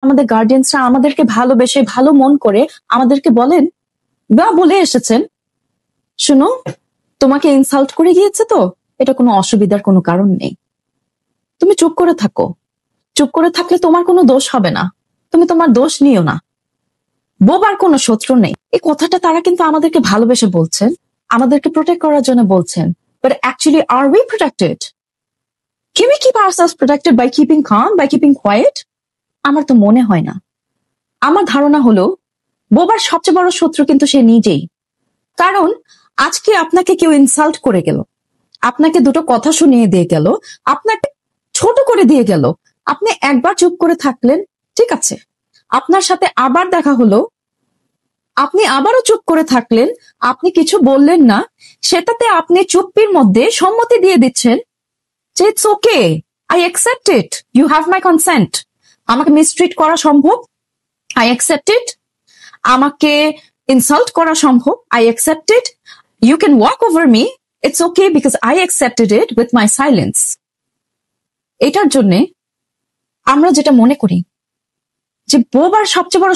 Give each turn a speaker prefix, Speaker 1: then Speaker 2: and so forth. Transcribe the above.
Speaker 1: আমাদের গার্ডিয়ানসরা আমাদেরকে ভালোবেসে ভালো মন করে আমাদেরকে বলেন বা বলে এসেছেন, শুনো, তোমাকে ইনসাল্ট করে গিয়েছে তো এটা কোনো অসুবিধার কোনো কারণ নেই, তুমি চুপ করে থাকো, চুপ করে থাকলে তোমার কোনো দোষ হবে না, তুমি তোমার দোষ নিও না, বোবার কোনো শত্রু নেই। এই কথাটা তারা কিন্তু আমাদেরকে ভালোবেসে বলছেন, আমাদেরকে প্রোটেক্ট করার জন্য বলছেন। But actually, are we protected? Can we keep ourselves protected by keeping calm, by keeping quiet? আমার তো মনে হয় না। আমার ধারণা হলো বোবার সবচেয়ে বড় শত্রু কিন্তু সে নিজেই। কারণ আজকে আপনাকে কেউ ইনসাল্ট করে গেল, আপনাকে দুটো কথা শুনিয়ে দিয়ে গেল, আপনাকে ছোট করে দিয়ে গেল, আপনি একবার চুপ করে থাকলেন, ঠিক আছে, আপনার সাথে আবার দেখা হলো, আপনি আবারও চুপ করে থাকলেন, আপনি কিছু বললেন না, সেটাতে আপনি চুপ্পির মধ্যে সম্মতি দিয়ে দিচ্ছেন যে it's okay, I accept it, you have my consent. আমাকে মিসট্রিট করা সম্ভব, আই অ্যাকসেপ্ট ইট। আমাকে ইনসাল্ট করা সম্ভব, I accept it. You can walk over me, it's okay because I accepted it with my silence. এটার জন্য আমরা যেটা মনে করি যে বোবার সবচেয়ে বড়